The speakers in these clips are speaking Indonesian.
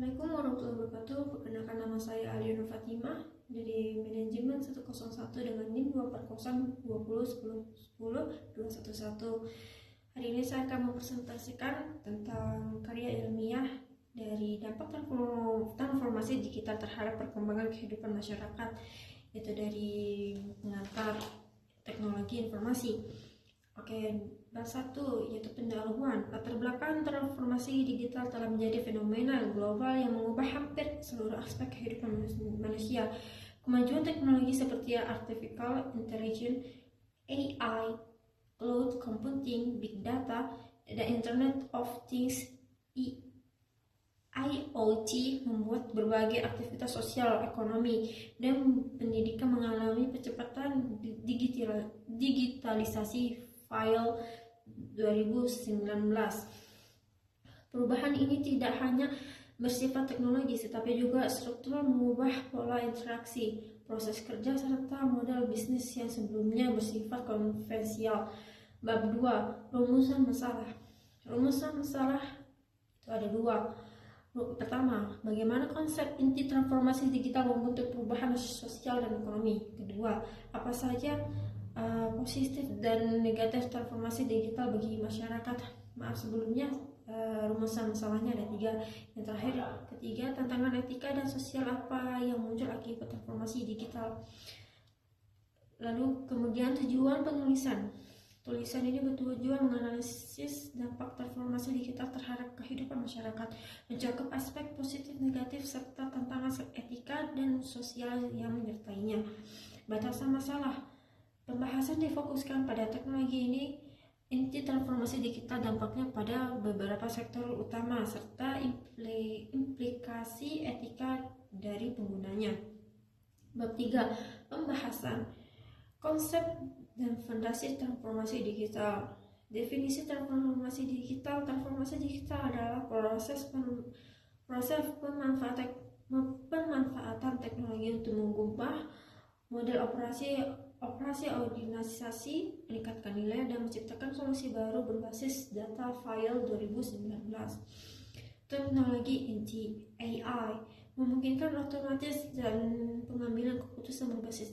Assalamualaikum warahmatullahi wabarakatuh. Perkenalkan, nama saya Aliana Fatimah dari Manajemen 101 dengan NIM 24020101011. Hari ini saya akan mempresentasikan tentang karya ilmiah dari dampak transformasi digital terhadap perkembangan kehidupan masyarakat, yaitu dari pengantar teknologi informasi. Oke, bab 1 yaitu pendahuluan. Latar belakang transformasi digital telah menjadi fenomena global yang mengubah hampir seluruh aspek kehidupan manusia. Kemajuan teknologi seperti artificial intelligence, AI, cloud computing, big data, dan Internet of Things IoT membuat berbagai aktivitas sosial, ekonomi, dan pendidikan mengalami percepatan digitalisasi file 2019. Perubahan ini tidak hanya bersifat teknologis, tetapi juga struktural, mengubah pola interaksi, proses kerja, serta model bisnis yang sebelumnya bersifat konvensional. Bab 2. Rumusan masalah. Rumusan masalah itu ada 2. Pertama, bagaimana konsep inti transformasi digital membentuk perubahan sosial dan ekonomi. Kedua, apa saja positif dan negatif transformasi digital bagi masyarakat. Sebelumnya rumusan masalahnya ada 3. Yang terakhir, ketiga, tantangan etika dan sosial apa yang muncul akibat transformasi digital. Lalu kemudian tujuan penulisan. Tulisan ini bertujuan menganalisis dampak transformasi digital terhadap kehidupan masyarakat, mencakup aspek positif, negatif, serta tantangan etika dan sosial yang menyertainya. Batasan masalah. Pembahasan difokuskan pada teknologi ini, inti transformasi digital dampaknya pada beberapa sektor utama, serta implikasi etika dari penggunanya. Bab 3. Pembahasan konsep dan fondasi transformasi digital. Definisi transformasi digital. Transformasi digital adalah proses pemanfaatan teknologi untuk mengubah model operasi organisasi, meningkatkan nilai, dan menciptakan solusi baru berbasis data file 2019. Teknologi inti AI memungkinkan otomatis dan pengambilan keputusan berbasis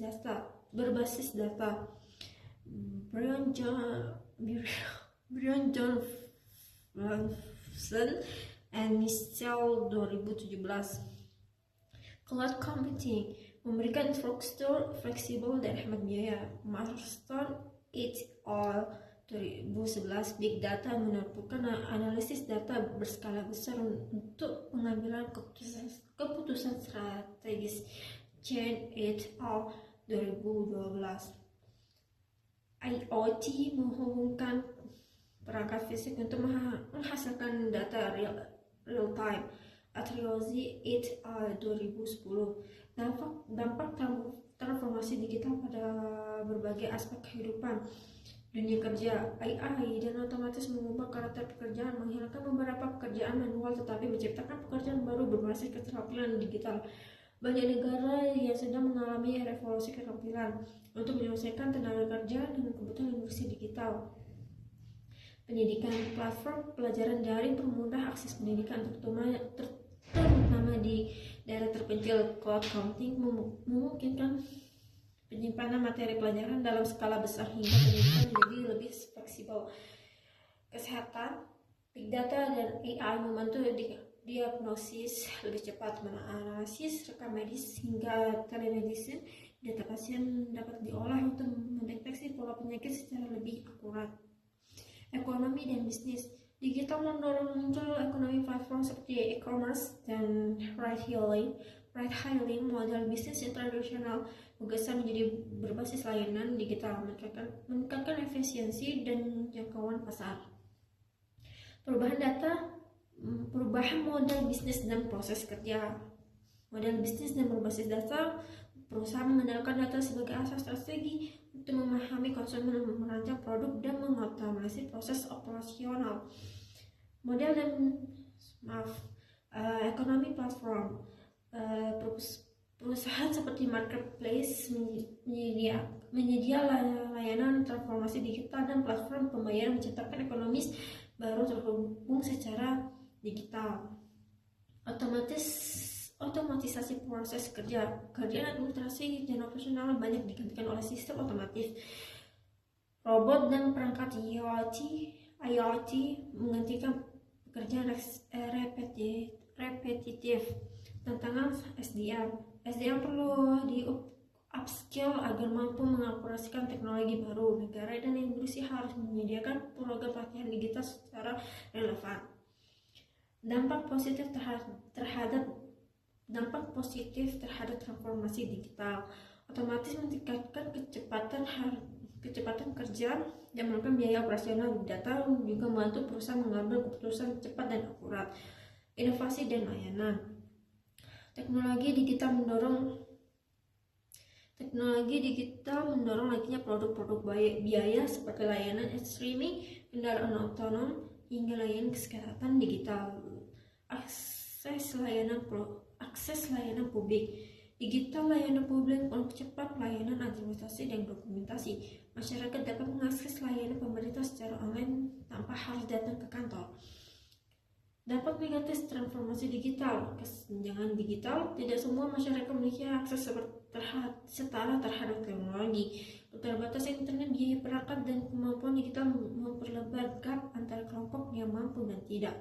data. Brian Johnson and Michelle 2017. Cloud computing memberikan infrastruktur fleksibel dan hemat biaya. Marston et al. 2011. Big data merupakan analisis data berskala besar untuk pengambilan keputusan strategis. Chen et al. 2012. IoT menghubungkan perangkat fisik untuk menghasilkan data real time. Atriozi et al. 2010. Dampak transformasi digital pada berbagai aspek kehidupan dunia kerja. AI dan otomatis mengubah karakter pekerjaan, menghilangkan beberapa pekerjaan manual tetapi menciptakan pekerjaan baru berbasis keterampilan digital. Banyak negara yang sedang mengalami revolusi keterampilan untuk menyelesaikan tenaga kerja dan kebutuhan industri digital. Pendidikan. Platform pelajaran daring permudah akses pendidikan, terutama di daerah terpencil. Cloud computing memungkinkan penyimpanan materi pelajaran dalam skala besar hingga pendidikan menjadi lebih fleksibel. Kesehatan. Big data dan AI membantu diagnosis lebih cepat, menganalisis rekam medis hingga telemedicine. Data pasien dapat diolah untuk mendeteksi pola penyakit secara lebih akurat. Ekonomi dan bisnis. Digital mendorong muncul ekonomi platform seperti e-commerce dan ride-hailing. Model bisnis yang tradisional bergeser menjadi berbasis layanan digital, meningkatkan efisiensi dan jangkauan pasar. Perubahan model bisnis dan proses kerja. Model bisnis dan berbasis data. Perusahaan mengandalkan data sebagai asas strategi untuk memahami konsumen, merancang produk, dan mengoptimasi proses operasional. Ekonomi platform. Perusahaan seperti marketplace menyedia layanan transformasi digital dan platform pembayaran menciptakan ekonomi baru terhubung secara digital. Otomatisasi proses kerja administrasi dan operasional banyak digantikan oleh sistem otomatis. Robot dan perangkat IoT menggantikan pekerjaan repetitif. Tantangan SDM perlu di upskill agar mampu mengoperasikan teknologi baru. Negara dan industri harus menyediakan program pelatihan digital secara relevan. Dampak positif terhadap transformasi digital. Otomatis meningkatkan kecepatan kerja dan menurunkan biaya operasional. Data juga membantu perusahaan mengambil keputusan cepat dan akurat. Inovasi dan layanan. Teknologi digital mendorong naiknya produk-produk biaya seperti layanan streaming, kendaraan otonom, hingga layanan kesehatan digital. Akses layanan publik. Digital layanan publik mempercepat layanan administrasi dan dokumentasi. Masyarakat dapat mengakses layanan pemerintah secara online tanpa harus datang ke kantor. Dampak negatif transformasi digital. Kesenjangan digital. Tidak semua masyarakat memiliki akses setara terhadap teknologi. Keterbatasan internet, biaya perangkat, dan kemampuan digital memperlebar gap antara kelompok yang mampu dan tidak.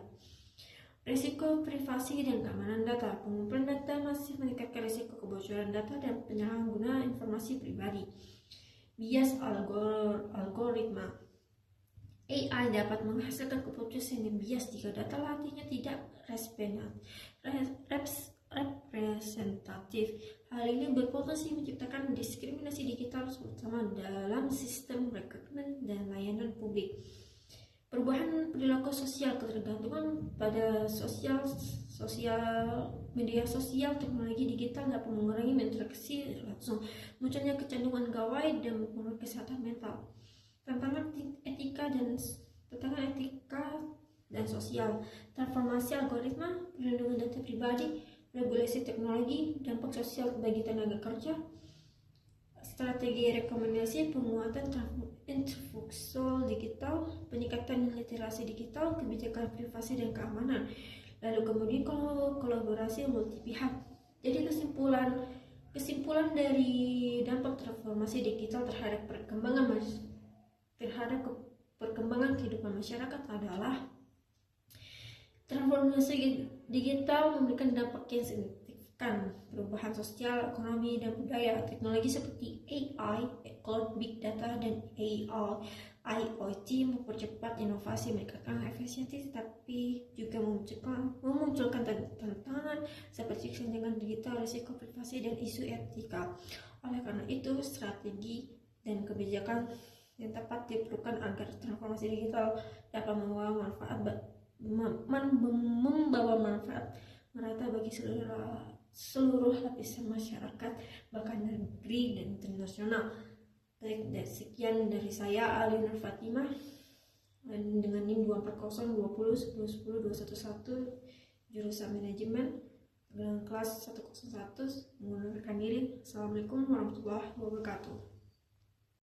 Risiko privasi dan keamanan data. Pengumpulan data masih meningkatkan risiko kebocoran data dan penyalahgunaan informasi pribadi. Bias algoritma. AI dapat menghasilkan keputusan yang bias jika data latihnya tidak representatif. Hal ini berpotensi menciptakan diskriminasi digital, terutama dalam sistem rekrutmen dan layanan publik. Perubahan perilaku sosial. Ketergantungan pada media sosial, teknologi digital dapat mengurangi interaksi langsung. Munculnya kecanduan gawai dan mempengaruhi kesehatan mental. Tantangan etika dan sosial. Transformasi algoritma, perlindungan data pribadi, regulasi teknologi, dampak sosial bagi tenaga kerja. Strategi rekomendasi penguatan intervokal digital, peningkatan literasi digital, kebijakan privasi dan keamanan. Lalu kemudian kolaborasi multi pihak. Jadi kesimpulan dari dampak transformasi digital terhadap perkembangan kehidupan masyarakat adalah transformasi digital memberikan dampak yang signifikan, perubahan sosial, ekonomi, dan budaya. Teknologi seperti AI, cloud, big data, dan IoT mempercepat inovasi, meningkatkan efisiensi, tapi juga memunculkan tantangan seperti kesenjangan digital, risiko privasi, dan isu etika. Oleh karena itu, strategi dan kebijakan yang tepat diperlukan agar transformasi digital dapat membawa manfaat merata bagi seluruh lapisan masyarakat, bahkan negeri dan internasional. Baik, sekian dari saya, Ali Nur Fatimah, dengan NIM 24020101211, jurusan manajemen, dengan kelas 101, mengundurkan diri. Assalamualaikum warahmatullahi wabarakatuh.